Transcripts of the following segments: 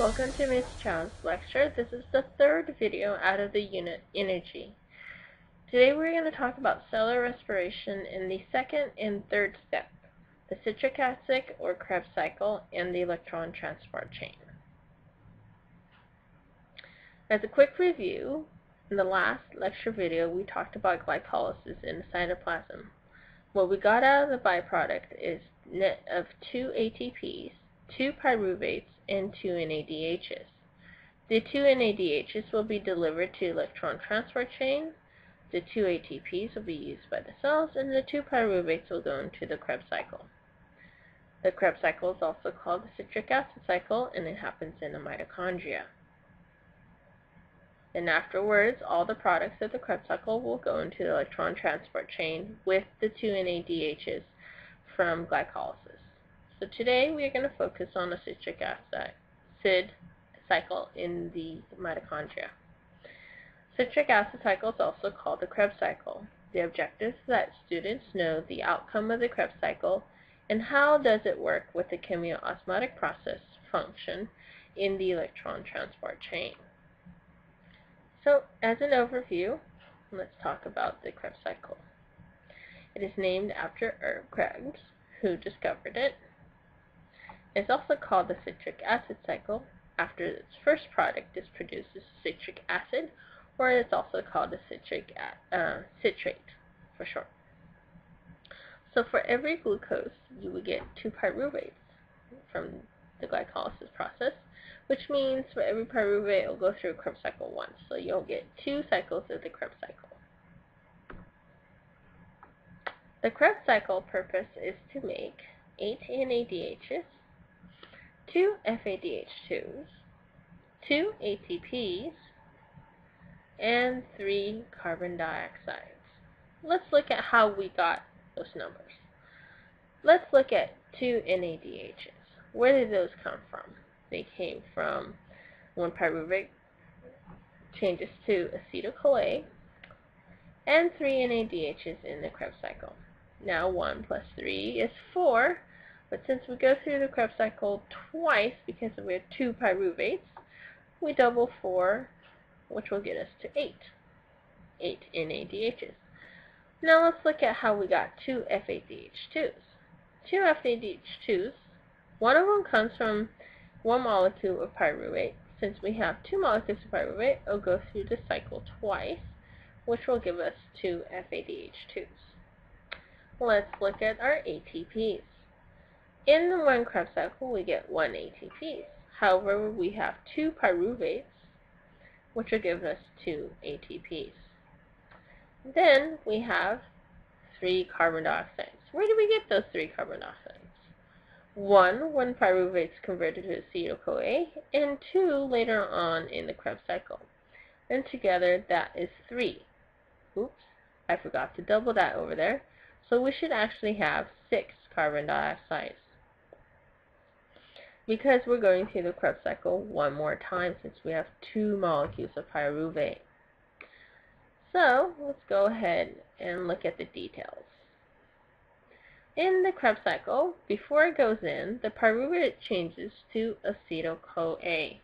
Welcome to Ms. Chiao's lecture. This is the third video out of the unit Energy. Today we're going to talk about cellular respiration in the second and third step, the citric acid or Krebs cycle and the electron transport chain. As a quick review, in the last lecture video we talked about glycolysis in the cytoplasm. What we got out of the byproduct is net of 2 ATPs, 2 pyruvates, and 2 NADHs. The 2 NADHs will be delivered to electron transport chain, the 2 ATPs will be used by the cells, and the 2 pyruvates will go into the Krebs cycle. The Krebs cycle is also called the citric acid cycle, and it happens in the mitochondria. And afterwards, all the products of the Krebs cycle will go into the electron transport chain with the 2 NADHs from glycolysis. So today we are going to focus on the citric acid cycle in the mitochondria. Citric acid cycle is also called the Krebs cycle. The objective is that students know the outcome of the Krebs cycle and how does it work with the chemiosomotic process function in the electron transport chain. So as an overview, let's talk about the Krebs cycle. It is named after Krebs, who discovered it. It's also called the citric acid cycle after its first product is produced as citric acid, or it's also called the citrate for short. So for every glucose, you would get 2 pyruvates from the glycolysis process, which means for every pyruvate, it will go through Krebs cycle once. So you'll get 2 cycles of the Krebs cycle. The Krebs cycle purpose is to make 8 NADHs, 2 FADH2s, 2 ATPs, and 3 carbon dioxides. Let's look at how we got those numbers. Let's look at 2 NADHs. Where did those come from? They came from when pyruvate changes to acetyl-CoA and 3 NADHs in the Krebs cycle. Now 1 plus 3 is 4, but since we go through the Krebs cycle twice because we have 2 pyruvates, we double 4, which will get us to 8 NADHs. Now let's look at how we got 2 FADH2s. 2 FADH2s, one of them comes from 1 molecule of pyruvate. Since we have 2 molecules of pyruvate, it'll go through the cycle twice, which will give us 2 FADH2s. Let's look at our ATPs. In the 1 Krebs cycle, we get 1 ATP. However, we have 2 pyruvates, which will give us 2 ATPs. Then we have 3 carbon dioxides. Where do we get those 3 carbon dioxides? 1 when pyruvate is converted to acetyl-CoA, and 2 later on in the Krebs cycle. And together, that is 3. Oops, I forgot to double that over there. So we should actually have 6 carbon dioxides, because we're going through the Krebs cycle one more time since we have 2 molecules of pyruvate. So let's go ahead and look at the details. In the Krebs cycle, before it goes in, the pyruvate changes to acetyl-CoA.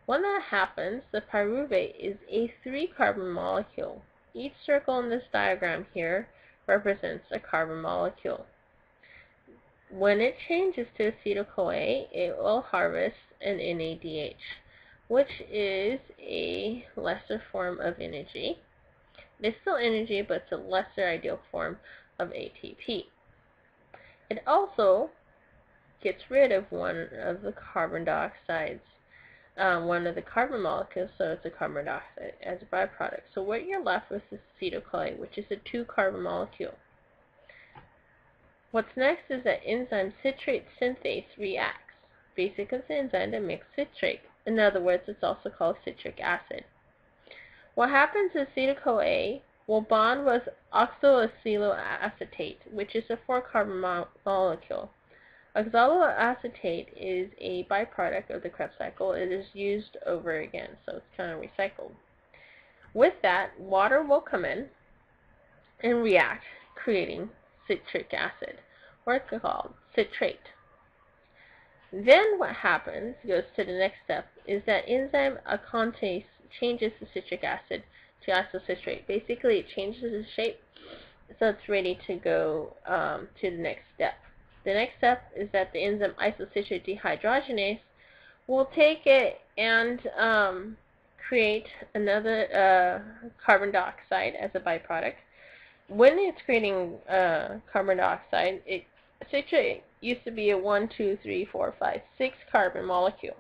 When that happens, the pyruvate is a 3-carbon molecule. Each circle in this diagram here represents a carbon molecule. When it changes to acetyl-CoA, it will harvest an NADH, which is a lesser form of energy. It's still energy, but it's a lesser ideal form of ATP. It also gets rid of one of the carbon dioxides, one of the carbon molecules, so it's a carbon dioxide as a byproduct. So what you're left with is acetyl-CoA, which is a 2-carbon molecule. What's next is that enzyme citrate synthase reacts. Basically, it's an enzyme that makes citrate. In other words, it's also called citric acid. What happens is acetyl-CoA will bond with oxaloacetate, which is a 4-carbon molecule. Oxaloacetate is a byproduct of the Krebs cycle. It is used over again, so it's kind of recycled. With that, water will come in and react, creating citric acid, or it's called citrate. Then what happens, goes to the next step, is that enzyme acantase changes the citric acid to isocitrate. Basically, it changes its shape, so it's ready to go to the next step. The next step is that the enzyme isocitrate dehydrogenase will take it and create another carbon dioxide as a byproduct. When it's creating carbon dioxide, citrate used to be a 1, 2, 3, 4, 5, 6 carbon molecule.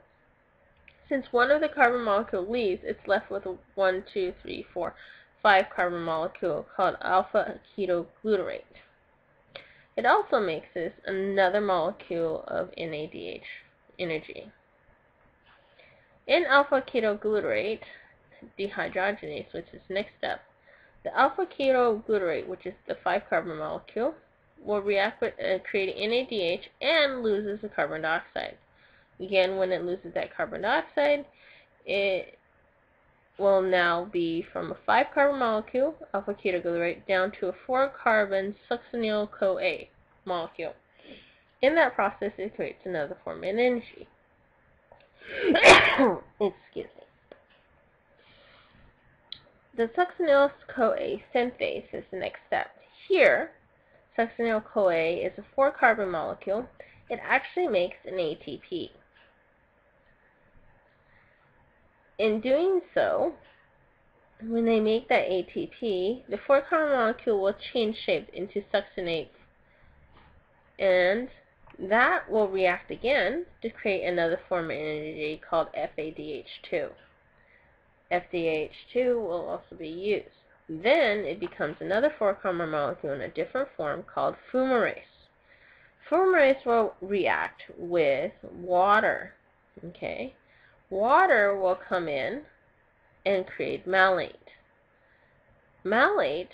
Since one of the carbon molecules leaves, it's left with a 1, 2, 3, 4, 5 carbon molecule called alpha-ketoglutarate. It also makes this another molecule of NADH energy. In alpha-ketoglutarate dehydrogenase, which is the next step, the alpha-ketoglutarate, which is the 5 carbon molecule, will react with creating NADH and loses the carbon dioxide. Again, when it loses that carbon dioxide, it will now be from a 5 carbon molecule, alpha-ketoglutarate, down to a 4 carbon succinyl-CoA molecule. In that process, it creates another form of energy. Excuse me. The succinyl-CoA synthase is the next step. Here, succinyl-CoA is a 4 carbon molecule. It actually makes an ATP. In doing so, when they make that ATP, the 4 carbon molecule will change shape into succinate, and that will react again to create another form of energy called FADH2. FADH2 will also be used. Then it becomes another 4 carbon molecule in a different form called fumarase. Fumarase will react with water. Okay? Water will come in and create malate. Malate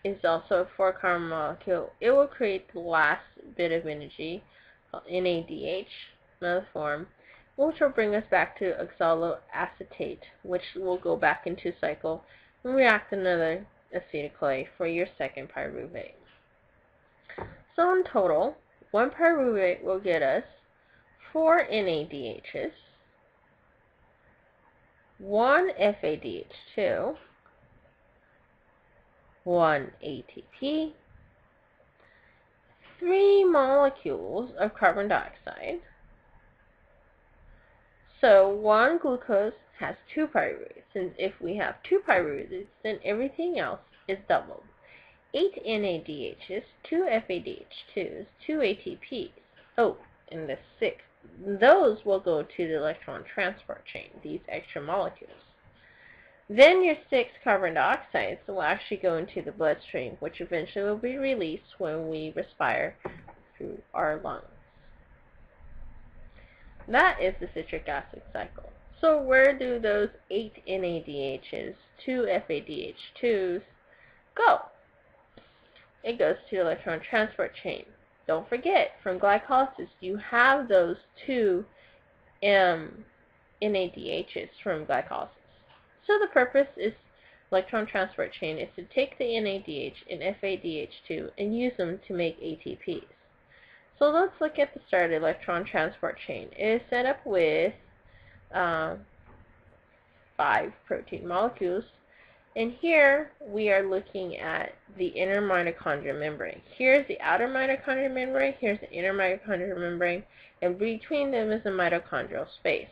is also a 4 carbon molecule. It will create the last bit of energy called NADH, another form, which will bring us back to oxaloacetate, which will go back into cycle and react another acetyl-CoA for your second pyruvate. So in total, one pyruvate will get us 4 NADHs, 1 FADH2, 1 ATP, 3 molecules of carbon dioxide. So 1 glucose has 2 pyruvates, and if we have 2 pyruvates, then everything else is doubled. 8 NADHs, 2 FADH2s, 2 ATPs. Oh, and the 6. Those will go to the electron transport chain, these extra molecules. Then your 6 carbon dioxides will actually go into the bloodstream, which eventually will be released when we respire through our lungs. That is the citric acid cycle. So where do those 8 NADHs, 2 FADH2s go? It goes to the electron transport chain. Don't forget, from glycolysis, you have those 2 NADHs from glycolysis. So the purpose is electron transport chain is to take the NADH and FADH2 and use them to make ATPs. So let's look at the start of the electron transport chain. It is set up with 5 protein molecules. And here we are looking at the inner mitochondrial membrane. Here's the outer mitochondrial membrane, here's the inner mitochondrial membrane, and between them is the mitochondrial space.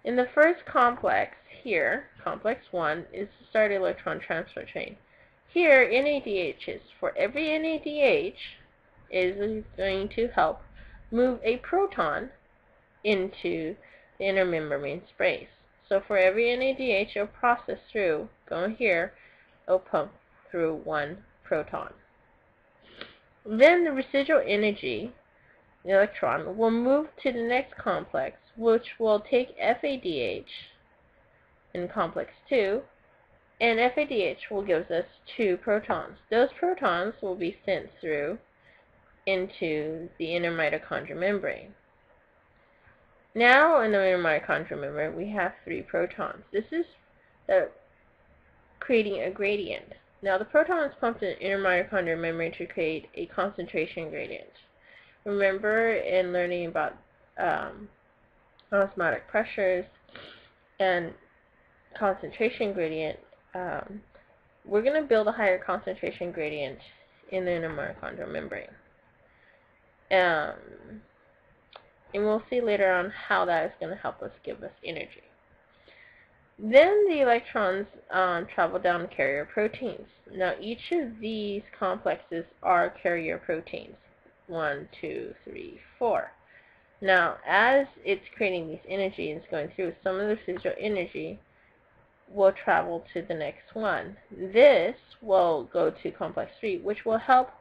In the first complex here, complex 1, is the start of the electron transfer chain. Here, NADHs, for every NADH, is going to help move a proton into the inner membrane space. So for every NADH you'll process through, going here, it'll pump through 1 proton. Then the residual energy, the electron, will move to the next complex, which will take FADH in complex 2, and FADH will give us 2 protons. Those protons will be sent through into the inner mitochondrial membrane. Now in the inner mitochondrial membrane we have 3 protons. This is creating a gradient. Now the proton is pumped in the inner mitochondrial membrane to create a concentration gradient. Remember in learning about osmotic pressures and concentration gradient, we're going to build a higher concentration gradient in the inner mitochondrial membrane. And we'll see later on how that is going to help us give us energy. Then the electrons travel down carrier proteins. Now each of these complexes are carrier proteins. 1, 2, 3, 4. Now as it's creating this energy and it's going through, some of the residual energy will travel to the next one. This will go to complex 3, which will help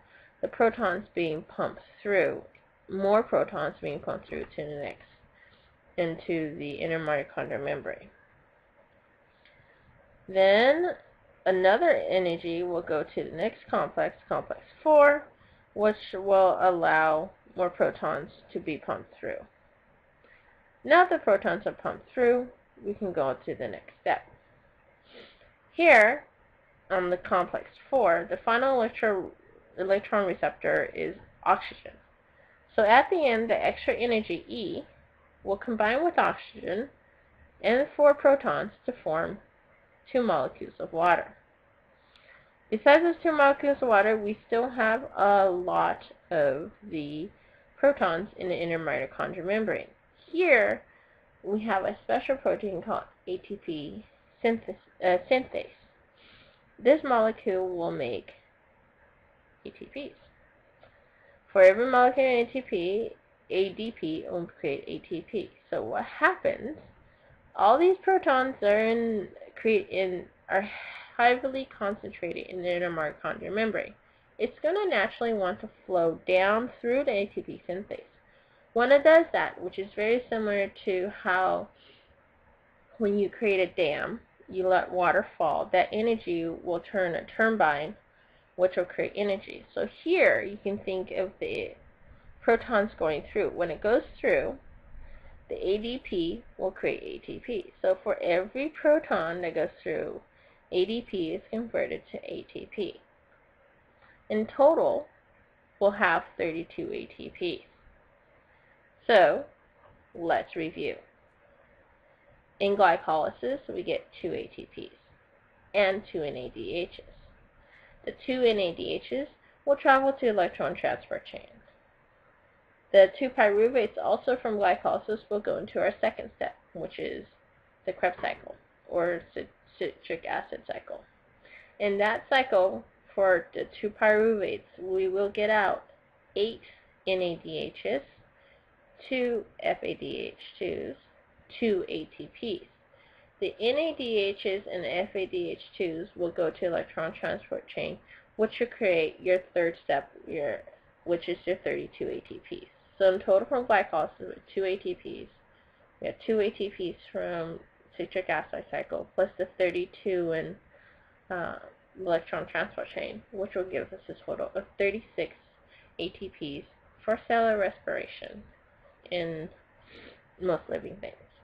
the protons being pumped through, more protons being pumped through to the next, into the inner mitochondrial membrane. Then another energy will go to the next complex, complex 4, which will allow more protons to be pumped through. Now that the protons are pumped through, we can go to the next step. Here, on the complex 4, the final electron receptor is oxygen. So at the end, the extra energy, E, will combine with oxygen and 4 protons to form 2 molecules of water. Besides those 2 molecules of water, we still have a lot of the protons in the inner mitochondrial membrane. Here, we have a special protein called ATP synthase. This molecule will make ATPs. For every molecule in ATP, ADP will create ATP. So what happens? All these protons are heavily concentrated in the inner mitochondrial membrane. It's going to naturally want to flow down through the ATP synthase. When it does that, which is very similar to how when you create a dam, you let water fall, that energy will turn a turbine, which will create energy. So here you can think of the protons going through. When it goes through, the ADP will create ATP. So for every proton that goes through, ADP is converted to ATP. In total, we'll have 32 ATPs. So let's review. In glycolysis, we get 2 ATPs and 2 NADHs. The 2 NADHs will travel to electron transport chain. The 2 pyruvates, also from glycolysis, will go into our second step, which is the Krebs cycle, or citric acid cycle. In that cycle, for the 2 pyruvates, we will get out 8 NADHs, 2 FADH2s, 2 ATPs. The NADHs and FADH2s will go to electron transport chain, which will create your third step, which is your 32 ATPs. So in total from glycolysis, with 2 ATPs, we have 2 ATPs from citric acid cycle, plus the 32 in electron transport chain, which will give us a total of 36 ATPs for cellular respiration in most living things.